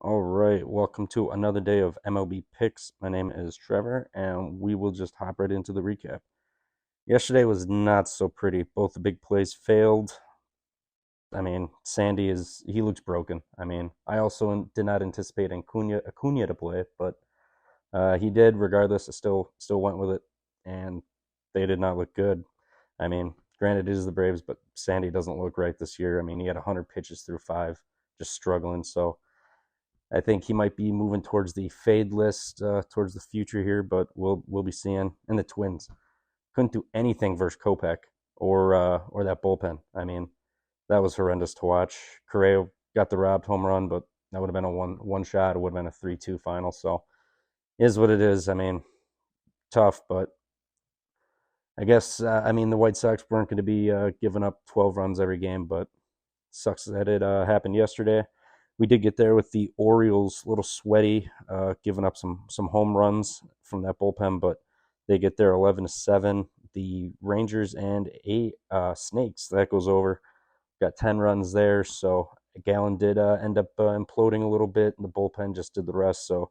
All right, welcome to another day of MLB Picks. My name is Trevor, and we will just hop right into the recap. Yesterday was not so pretty. Both the big plays failed. Sandy he looks broken. I also did not anticipate Acuna to play, but he did. Regardless, I still went with it, and they did not look good. Granted, it is the Braves, but Sandy doesn't look right this year. He had 100 pitches through five, just struggling. So I think he might be moving towards the fade list, towards the future here, but we'll be seeing. And the Twins couldn't do anything versus Kopech or that bullpen. That was horrendous to watch. Correa got the robbed home run, but that would have been a one shot. It would have been a 3-2 final. So it is what it is. Tough, but I guess the White Sox weren't going to be giving up 12 runs every game, but sucks that it happened yesterday. We did get there with the Orioles, a little sweaty, giving up some home runs from that bullpen, but they get there 11-7. The Rangers and Snakes, that goes over. Got 10 runs there, so Gallen did end up imploding a little bit, and the bullpen just did the rest. So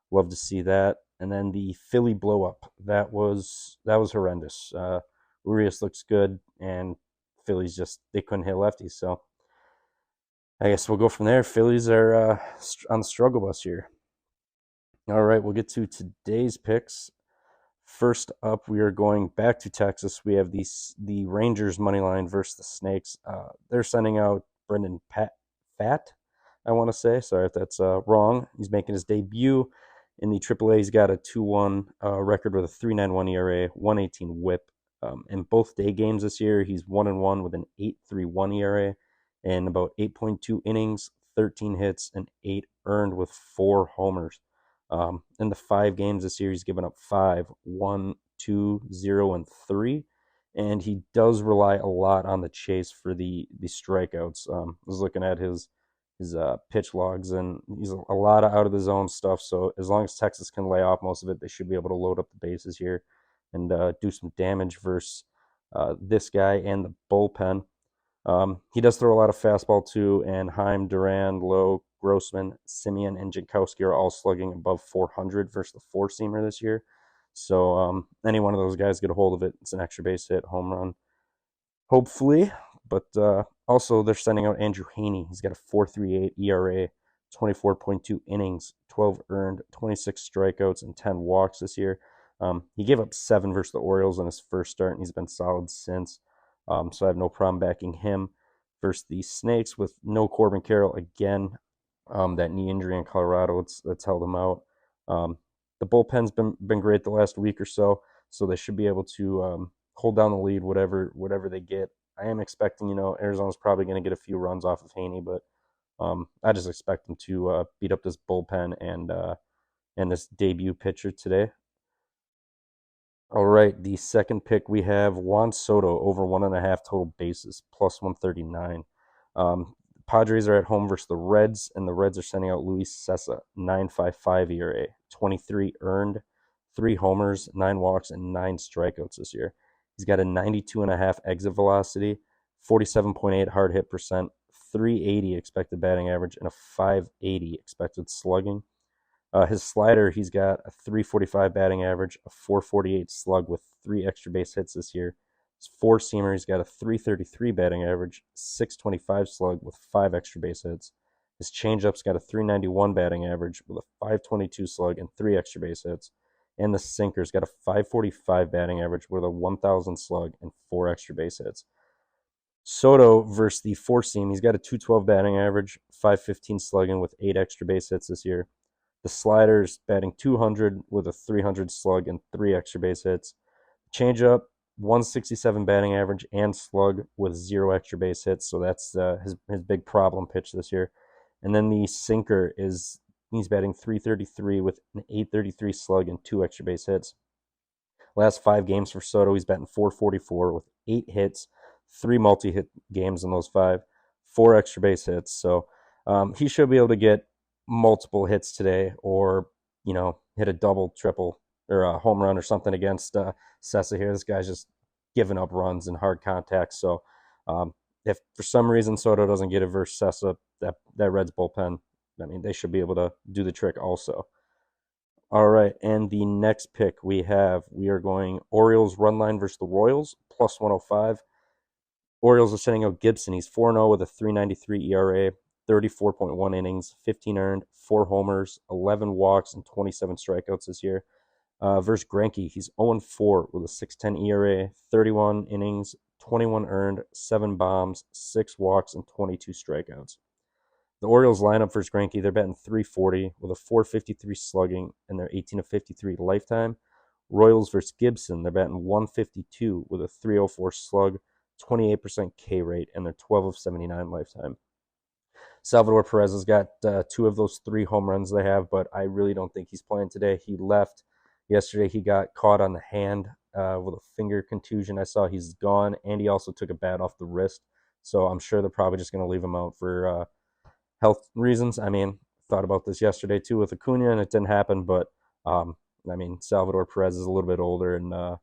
love to see that. And then the Philly blow up, that was horrendous. Urias looks good, and Phillies they couldn't hit lefties. So I guess we'll go from there. Phillies are on the struggle bus here. All right, we'll get to today's picks. First up, we are going back to Texas. We have the Rangers money line versus the Snakes. They're sending out Brendan Fat, I want to say. Sorry if that's wrong. He's making his debut in the AAA. He's got a 2-1 record with a 3.91 ERA, 1.18 WHIP. In both day games this year, he's 1-1 with an 8.31 ERA and about 8.2 innings, 13 hits, and 8 earned with 4 homers. In the 5 games this year, he's given up 5, 1, 2, 0, and 3. And he does rely a lot on the chase for the strikeouts. I was looking at his pitch logs, and he's a lot of out of the zone stuff. So as long as Texas can lay off most of it, they should be able to load up the bases here and do some damage versus this guy and the bullpen. He does throw a lot of fastball too, and Heim, Duran, Lowe, Grossman, Simeon, and Jankowski are all slugging above 400 versus the four-seamer this year. So any one of those guys get a hold of it, it's an extra base hit, home run, hopefully. But also they're sending out Andrew Heaney. He's got a 4.38 ERA, 24.2 innings, 12 earned, 26 strikeouts, and 10 walks this year. He gave up 7 versus the Orioles in his first start, and he's been solid since. So I have no problem backing him versus the Snakes with no Corbin Carroll again. That knee injury in Colorado, that's held him out. The bullpen's been great the last week or so they should be able to hold down the lead, whatever they get. I am expecting, Arizona's probably going to get a few runs off of Haney, but I just expect them to beat up this bullpen and this debut pitcher today. All right, the second pick we have Juan Soto over 1.5 total bases, plus 139. Padres are at home versus the Reds, and the Reds are sending out Luis Cessa, 9.55 ERA, 23 earned, 3 homers, 9 walks, and 9 strikeouts this year. He's got a 92.5 exit velocity, 47.8 hard hit percent, 380 expected batting average, and a 580 expected slugging. His slider, he's got a 345 batting average, a 448 slug with 3 extra base hits this year. His four-seamer, he's got a 333 batting average, 625 slug with 5 extra base hits. His changeup's got a 391 batting average with a 522 slug and 3 extra base hits. And the sinker's got a 545 batting average with a 1,000 slug and 4 extra base hits. Soto versus the four-seam, he's got a 212 batting average, 515 slugging with 8 extra base hits this year. The slider's batting 200 with a 300 slug and 3 extra base hits. Changeup, 167 batting average and slug with 0 extra base hits. So that's his big problem pitch this year. And then the sinker he's batting 333 with an 833 slug and 2 extra base hits. Last 5 games for Soto, he's batting 444 with 8 hits, 3 multi-hit games in those 5, 4 extra base hits. So he should be able to get multiple hits today, or hit a double, triple, or a home run or something against Cessa here. This guy's just giving up runs and hard contact. So if for some reason Soto doesn't get it versus Cessa, that Reds bullpen I mean, they should be able to do the trick also. All right, and the next pick we are going Orioles run line versus the Royals, plus 105. Orioles are sending out Gibson. He's 4-0 with a 3.93 ERA, 34.1 innings, 15 earned, 4 homers, 11 walks, and 27 strikeouts this year. Versus Greinke, he's 0-4 with a 6.10 ERA, 31 innings, 21 earned, 7 bombs, 6 walks, and 22 strikeouts. The Orioles lineup versus Greinke, they're batting 340 with a 453 slugging and their 18 of 53 lifetime. Royals versus Gibson, they're batting 152 with a 304 slug, 28% K rate, and they're 12 of 79 lifetime. Salvador Perez has got 2 of those 3 home runs they have, but I really don't think he's playing today. He left yesterday. He got caught on the hand with a finger contusion. I saw he's gone, and he also took a bat off the wrist. So I'm sure they're probably just going to leave him out for health reasons. I mean, thought about this yesterday too with Acuna, and it didn't happen. But I mean, Salvador Perez is a little bit older, and I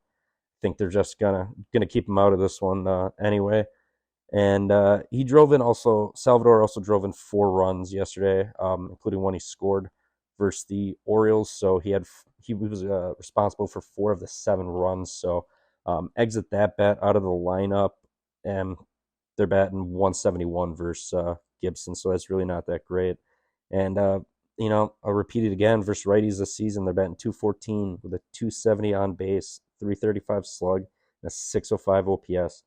think they're just gonna keep him out of this one anyway. And he drove in also. Salvador also drove in 4 runs yesterday, including one he scored versus the Orioles. So he was responsible for 4 of the 7 runs. So exit that bat out of the lineup, and they're batting 171 versus Gibson. So that's really not that great. And I'll repeat it again versus righties this season. They're batting 214 with a 270 on base, 335 slug, and a 605 OPS.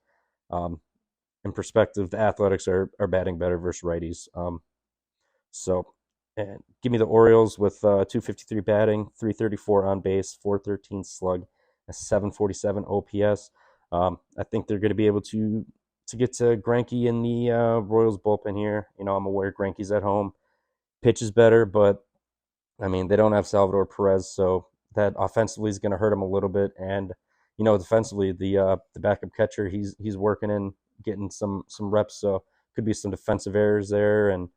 In perspective, the Athletics are batting better versus righties. And give me the Orioles with 253 batting, 334 on base, 413 slug, a 747 OPS. I think they're going to be able to get to Greinke in the Royals bullpen here. I'm aware Greinke's at home, pitches better, but I mean they don't have Salvador Perez, so that offensively is going to hurt him a little bit. And defensively, the backup catcher he's working in, getting some reps, so could be some defensive errors there, and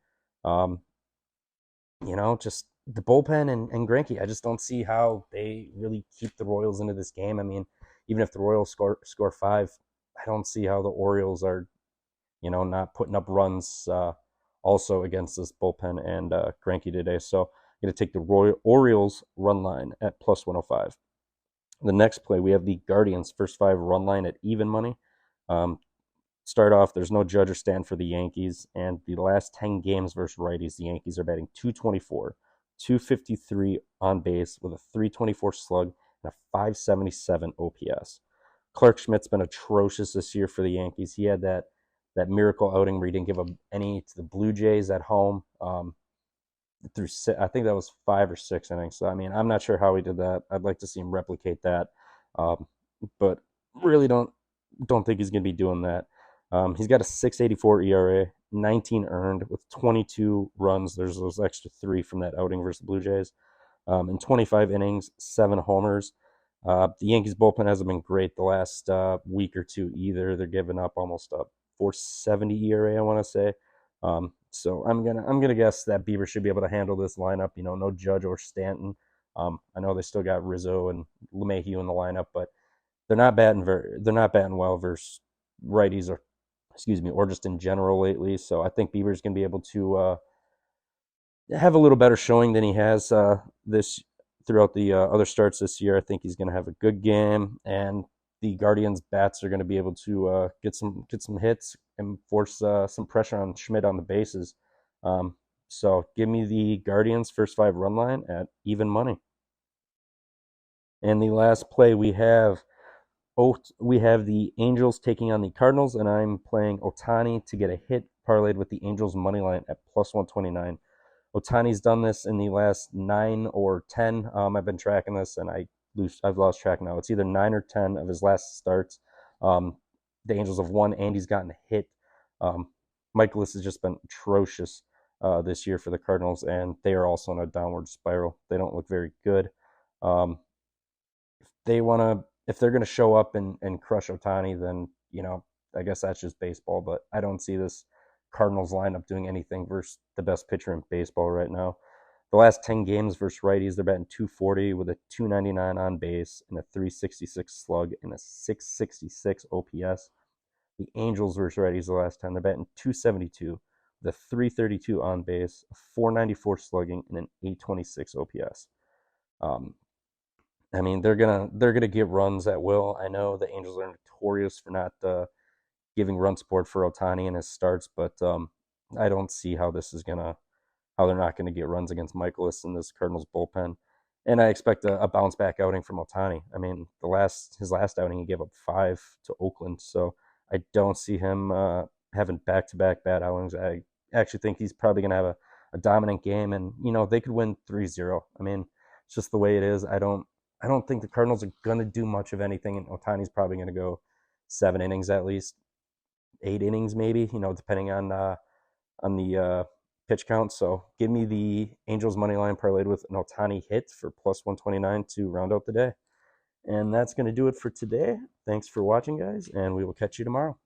just the bullpen and Greinke. I just don't see how they really keep the Royals into this game. I mean, even if the Royals score 5, I don't see how the Orioles are, not putting up runs also against this bullpen and Greinke today. So I'm going to take the Orioles run line at plus 105. The next play, we have the Guardians first 5 run line at even money. Start off, there's no Judge or Stand for the Yankees, and the last 10 games versus righties, the Yankees are batting 224, 253 on base with a 324 slug and a 577 OPS. Clark Schmidt's been atrocious this year for the Yankees. He had that miracle outing where he didn't give up any to the Blue Jays at home through, I think that was 5 or 6 innings. So, I mean, I'm not sure how he did that. I'd like to see him replicate that, but really don't think he's going to be doing that. He's got a 6.84 ERA, 19 earned with 22 runs. There's those extra 3 from that outing versus the Blue Jays. In 25 innings, 7 homers. The Yankees bullpen hasn't been great the last week or two either. They're giving up almost a 4.70 ERA, I want to say. So I'm gonna guess that Bieber should be able to handle this lineup. No Judge or Stanton. I know they still got Rizzo and LeMahieu in the lineup, but they're not batting well versus righties or just in general lately. So I think Bieber's going to be able to have a little better showing than he has this throughout the other starts this year. I think he's going to have a good game, and the Guardians bats are going to be able to get some hits and force some pressure on Schmidt on the bases. So give me the Guardians first 5 run line at even money. And the last play we have the Angels taking on the Cardinals, and I'm playing Ohtani to get a hit parlayed with the Angels money line at plus 129. Ohtani's done this in the last 9 or 10. I've been tracking this, and I've lost track now. It's either 9 or 10 of his last starts. The Angels have won, and he's gotten a hit. Michaelis has just been atrocious this year for the Cardinals, and they are also in a downward spiral. They don't look very good. If they're going to show up and crush Ohtani, then, I guess that's just baseball. But I don't see this Cardinals lineup doing anything versus the best pitcher in baseball right now. The last 10 games versus righties, they're batting 240 with a 299 on base and a 366 slug and a 666 OPS. The Angels versus righties, the last 10, they're batting 272 the 332 on base, a 494 slugging, and an 826 OPS. Um, I mean, they're gonna get runs at will. I know the Angels are notorious for not giving run support for Ohtani in his starts, but I don't see how they're not gonna get runs against Michaelis in this Cardinals bullpen. And I expect a bounce back outing from Ohtani. I mean, his last outing he gave up 5 to Oakland, so I don't see him having back to back bad outings. I actually think he's probably gonna have a dominant game, and they could win 3-0. I mean, it's just the way it is. I don't think the Cardinals are gonna do much of anything, and Otani's probably gonna go 7 innings at least, 8 innings maybe. Depending on the pitch count. So give me the Angels money line parlayed with an Ohtani hit for plus 129 to round out the day. And that's going to do it for today. Thanks for watching, guys, and we will catch you tomorrow.